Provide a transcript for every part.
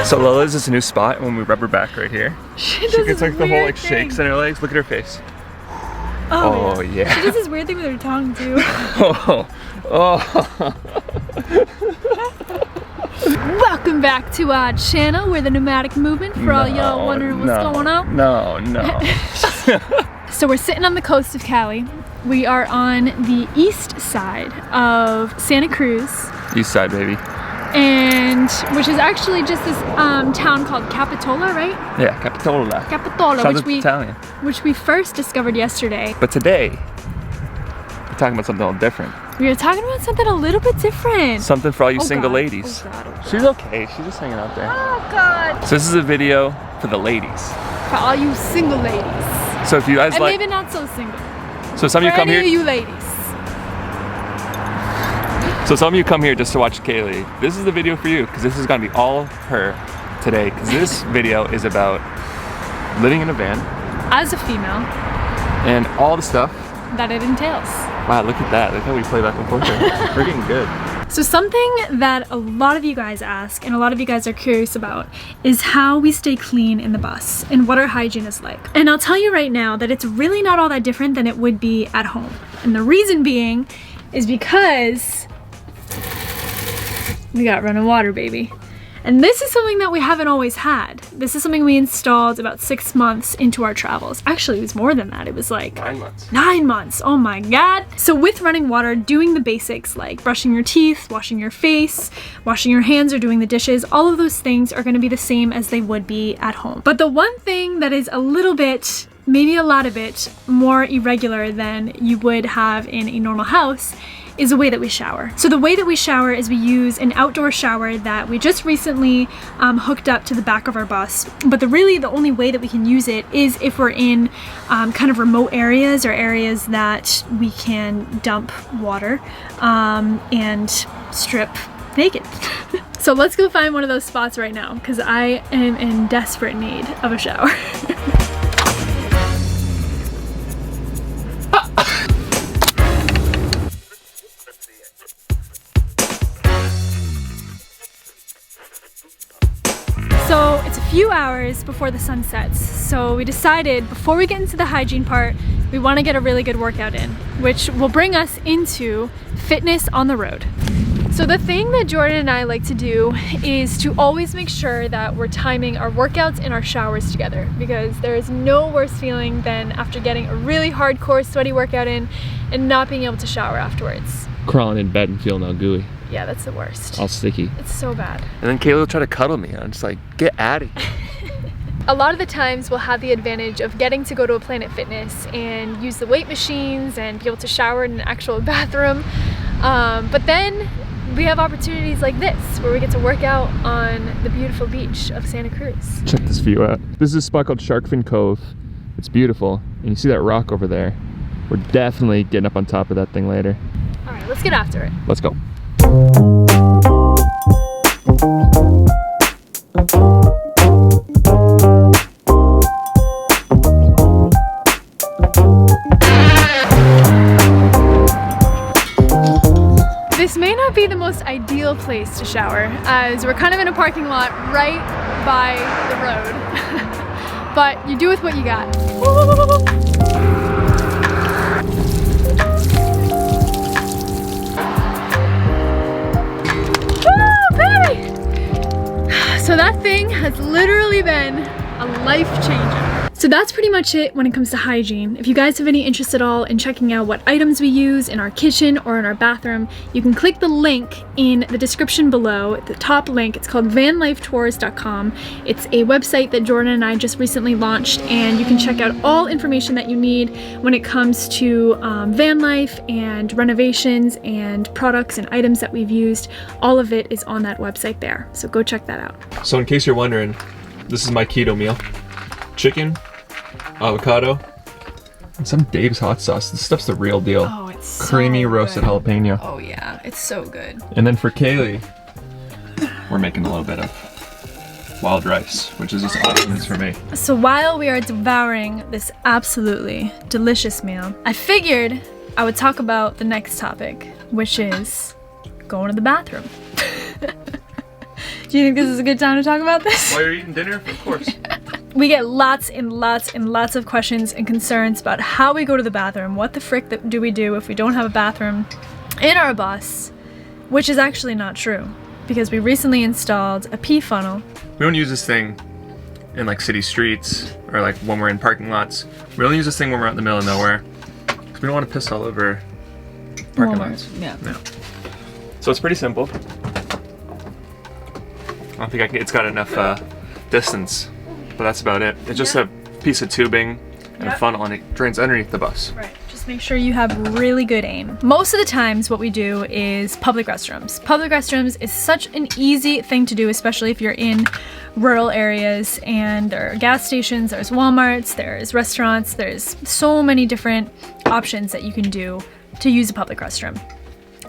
So Lola's this new spot when we rub her back right here. She gets like the whole like shakes in her legs. Look at her face. Oh yeah. She does this weird thing with her tongue too. Welcome back to our channel. We're the Nomadic Movement for all y'all wondering what's going on. No. So we're sitting on the coast of Cali. We are on the east side of Santa Cruz. East side, baby. And which is actually just this town called Capitola, right? Yeah, Capitola. Capitola, Sounds Italian. Which we first discovered yesterday. But today, we're talking about something a little different. We are talking about something a little bit different. Something for all you single ladies. Oh God. She's okay. She's just hanging out there. Oh God. So this is a video for the ladies. For all you single ladies. So if you guys and like, maybe not so single. So some of you come here. For any of you ladies. So some of you come here just to watch Kaylee. This is the video for you because this is gonna be all her today. Because this video is about living in a van as a female and all the stuff that it entails. Wow, look at that. Look how we play back and forth there. We're getting good. So something that a lot of you guys ask and a lot of you guys are curious about is how we stay clean in the bus and what our hygiene is like. And I'll tell you right now that it's really not all that different than it would be at home. And the reason being is because we got running water, baby. And this is something that we haven't always had. This is something we installed about 6 months into our travels. Actually, it was more than that. It was like 9 months. 9 months, oh my God. So with running water, doing the basics like brushing your teeth, washing your face, washing your hands, or doing the dishes, all of those things are gonna be the same as they would be at home. But the one thing that is a little bit, maybe a lot of it, more irregular than you would have in a normal house is the way that we shower. So the way that we shower is we use an outdoor shower that we just recently hooked up to the back of our bus. But the only way that we can use it is if we're in kind of remote areas or areas that we can dump water and strip naked. So let's go find one of those spots right now because I am in desperate need of a shower. So it's a few hours before the sun sets, so we decided before we get into the hygiene part, we want to get a really good workout in, which will bring us into fitness on the road. So the thing that Jordan and I like to do is to always make sure that we're timing our workouts and our showers together, because there is no worse feeling than after getting a really hardcore sweaty workout in and not being able to shower afterwards. Crawling in bed and feeling all gooey. Yeah, that's the worst. All sticky. It's so bad. And then Kayla will try to cuddle me. I'm just like, get out of here. A lot of the times we'll have the advantage of getting to go to a Planet Fitness and use the weight machines and be able to shower in an actual bathroom. But then we have opportunities like this where we get to work out on the beautiful beach of Santa Cruz. Check this view out. This is a spot called Sharkfin Cove. It's beautiful. And you see that rock over there. We're definitely getting up on top of that thing later. All right, let's get after it. Let's go. This may not be the most ideal place to shower, as we're kind of in a parking lot right by the road. But you do with what you got. Woo, baby! So that thing has literally been a life changer. So that's pretty much it when it comes to hygiene. If you guys have any interest at all in checking out what items we use in our kitchen or in our bathroom, you can click the link in the description below, the top link. It's called vanlifetours.com. It's a website that Jordan and I just recently launched, and you can check out all information that you need when it comes to van life and renovations and products and items that we've used. All of it is on that website there, so go check that out. So in case you're wondering, this is my keto meal. Chicken, avocado, and some Dave's hot sauce. This stuff's the real deal. Oh, it's creamy so roasted good. jalapeno. Oh yeah, it's so good. And then for Kaylee, we're making a little bit of wild rice, which is just awesome news for me. So while we are devouring this absolutely delicious meal, I figured I would talk about the next topic, which is going to the bathroom. Do you think this is a good time to talk about this? While you're eating dinner, of course. We get lots and lots and lots of questions and concerns about how we go to the bathroom. What the frick do we do if we don't have a bathroom in our bus? Which is actually not true, because we recently installed a pee funnel. We don't use this thing in like city streets or like when we're in parking lots. We only use this thing when we're out in the middle of nowhere, because we don't want to piss all over parking lots. Yeah. No. So it's pretty simple. I don't think it's got enough distance, but that's about it. It's just a piece of tubing and a funnel, and it drains underneath the bus. Right. Just make sure you have really good aim. Most of the times what we do is public restrooms. Public restrooms is such an easy thing to do, especially if you're in rural areas, and there are gas stations, there's Walmarts, there's restaurants, there's so many different options that you can do to use a public restroom.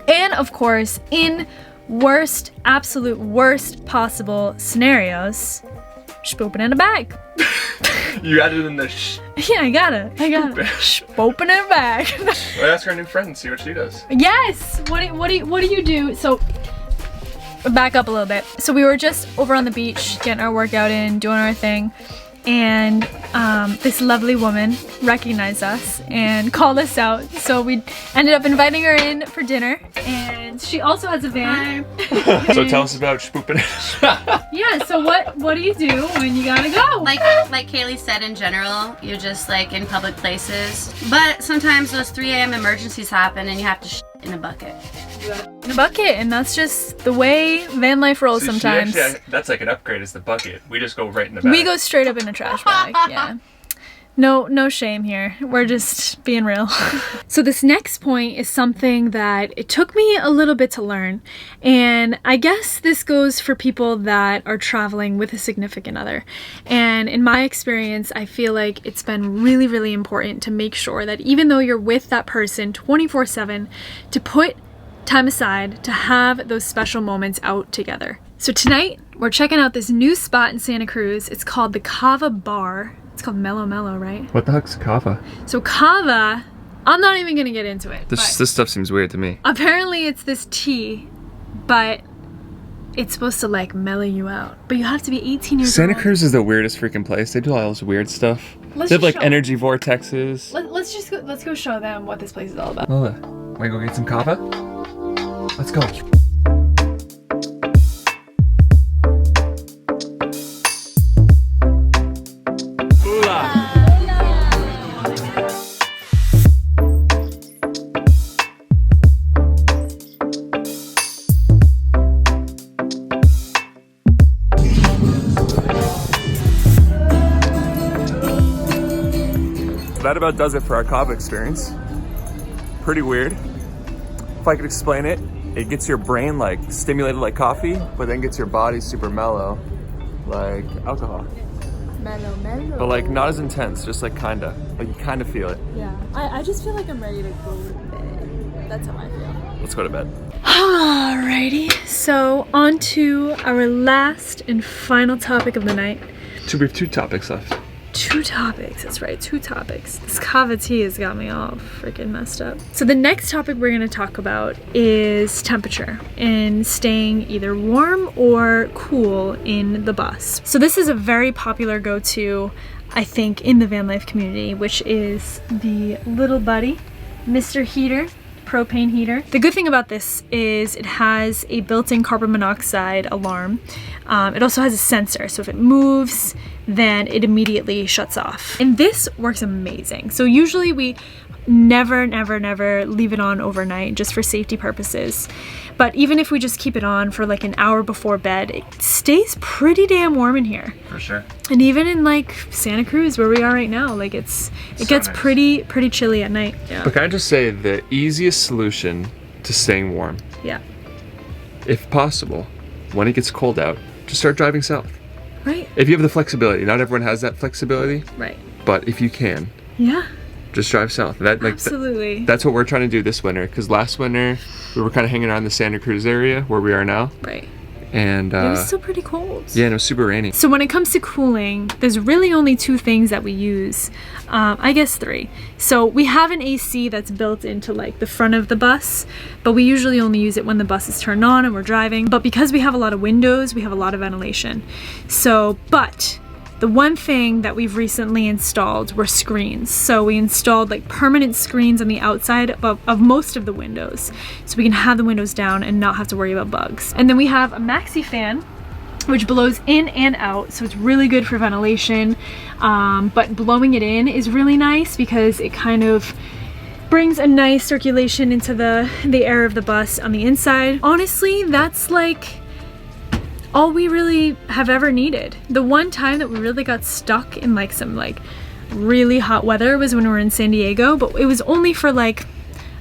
And of course, in absolute worst possible scenarios, spooping in a bag. You added in the Yeah, I got it. Spooping in a bag. Well, ask our new friend and see what she does. Yes. What do you do? So back up a little bit. So we were just over on the beach getting our workout in, doing our thing, and this lovely woman recognized us and called us out. So we ended up inviting her in for dinner, and she also has a van. So tell us about spooping. Yeah, so what do you do when you gotta go? Like Kaylee said, in general, you're just like in public places. But sometimes those 3 a.m. emergencies happen and you have to in a bucket. In a bucket, and that's just the way van life rolls sometimes. That's like an upgrade, is the bucket. We just go right in the bag. We go straight up in a trash bag, yeah. No shame here. We're just being real. So this next point is something that it took me a little bit to learn. And I guess this goes for people that are traveling with a significant other. And in my experience, I feel like it's been really, really important to make sure that even though you're with that person 24/7, to put time aside to have those special moments out together. So tonight, we're checking out this new spot in Santa Cruz. It's called the Kava Bar. It's called Mellow Mellow, right? What the heck's kava? So kava, I'm not even gonna get into it. This stuff seems weird to me. Apparently it's this tea, but it's supposed to like mellow you out. But you have to be 18 years old. Santa Cruz is the weirdest freaking place. They do all this weird stuff. Let's they have just like show energy vortexes. Let's go show them what this place is all about. Lola, wanna go get some kava? Let's go. That about does it for our kava experience. Pretty weird. If I could explain it, it gets your brain like stimulated like coffee, but then gets your body super mellow like alcohol. Mellow. But like not as intense, just like kinda. Like you kinda feel it. Yeah, I just feel like I'm ready to go to bed. That's how I feel. Let's go to bed. Alrighty, so on to our last and final topic of the night. We have 2 topics left. 2 topics, that's right, 2 topics. This kava tea has got me all freaking messed up. So the next topic we're gonna talk about is temperature and staying either warm or cool in the bus. So this is a very popular go-to, I think, in the van life community, which is the little buddy, Mr. Heater, propane heater. The good thing about this is it has a built-in carbon monoxide alarm. It also has a sensor, so if it moves, then it immediately shuts off. And this works amazing. So usually we never leave it on overnight just for safety purposes. But even if we just keep it on for like an hour before bed, it stays pretty damn warm in here. For sure. And even in like Santa Cruz where we are right now, like it gets nice. pretty chilly at night. Yeah. But can I just say the easiest solution to staying warm, Yeah. if possible, when it gets cold out, just start driving south. Right. If you have the flexibility, not everyone has that flexibility, Right. but if you can, Yeah. just drive south. Absolutely. That's what we're trying to do this winter, because last winter we were kind of hanging around the Santa Cruz area where we are now, Right. And it was still pretty cold. yeah, and it was super rainy. So when it comes to cooling, there's really only 2 things that we use. I guess 3. So we have an AC that's built into like the front of the bus, but we usually only use it when the bus is turned on and we're driving. But because we have a lot of windows, we have a lot of ventilation. So, but the one thing that we've recently installed were screens. So we installed like permanent screens on the outside of most of the windows, so we can have the windows down and not have to worry about bugs. And then we have a maxi fan, which blows in and out, so it's really good for ventilation. But blowing it in is really nice because it kind of brings a nice circulation into the air of the bus on the inside. Honestly, that's like all we really have ever needed. The one time that we really got stuck in like some like really hot weather was when we were in San Diego, but it was only for like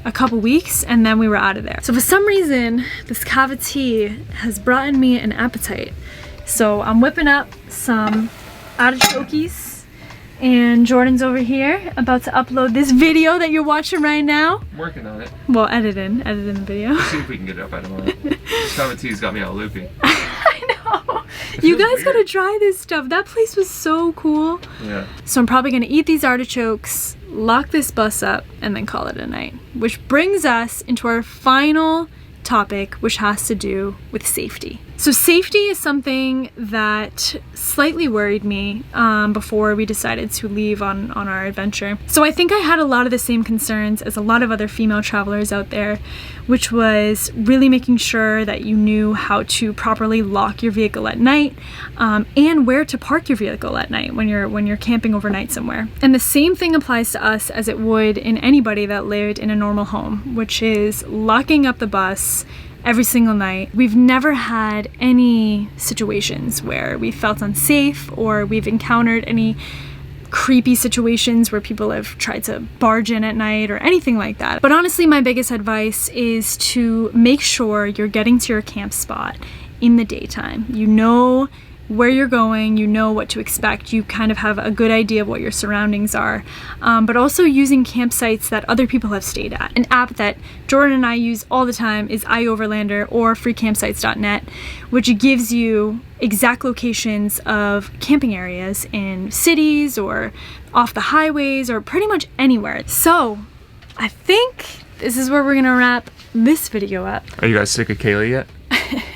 a couple weeks and then we were out of there. So for some reason, this kava tea has brought in me an appetite. So I'm whipping up some artichokes, and Jordan's over here about to upload this video that you're watching right now. I'm working on it. Well, editing the video. Let's see if we can get it up by tomorrow. Kava tea's got me all loopy. I know. You guys gotta try this stuff. That place was so cool. Yeah. So I'm probably gonna eat these artichokes, lock this bus up, and then call it a night. Which brings us into our final topic, which has to do with safety. So safety is something that slightly worried me before we decided to leave on our adventure. So I think I had a lot of the same concerns as a lot of other female travelers out there, which was really making sure that you knew how to properly lock your vehicle at night, and where to park your vehicle at night when you're camping overnight somewhere. And the same thing applies to us as it would in anybody that lived in a normal home, which is locking up the bus every single night. We've never had any situations where we felt unsafe or we've encountered any creepy situations where people have tried to barge in at night or anything like that. But honestly, my biggest advice is to make sure you're getting to your camp spot in the daytime. You know where you're going, you know what to expect, you kind of have a good idea of what your surroundings are, but also using campsites that other people have stayed at. An app that Jordan and I use all the time is iOverlander or freecampsites.net, which gives you exact locations of camping areas in cities or off the highways or pretty much anywhere. So I think this is where we're gonna wrap this video up. Are you guys sick of Kaylee yet?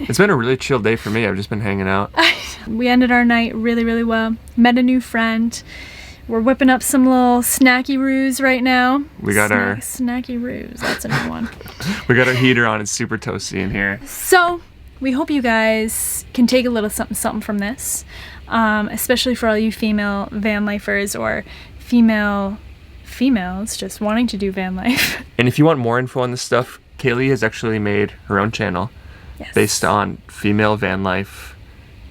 It's been a really chill day for me. I've just been hanging out. We ended our night really, really well. Met a new friend. We're whipping up some little snacky roos right now. We got our snacky roos. That's a new one. We got our heater on. It's super toasty in here. So we hope you guys can take a little something, something from this, especially for all you female van lifers or females just wanting to do van life. And if you want more info on this stuff, Kaylee has actually made her own channel. Yes. Based on female van life,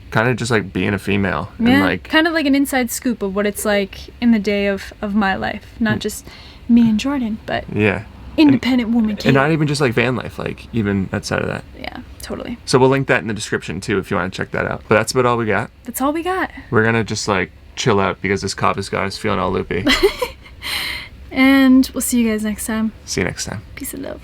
kind of just like being a female. Yeah, And like kind of like an inside scoop of what it's like in the day of my life. Not just me and Jordan, but yeah, independent woman. And not even just like van life, like even outside of that. Yeah, totally. So we'll link that in the description too if you want to check that out. But that's about all we got. That's all we got. We're gonna just like chill out because this kava's got us feeling all loopy. And we'll see you guys next time. See you next time. Peace and love.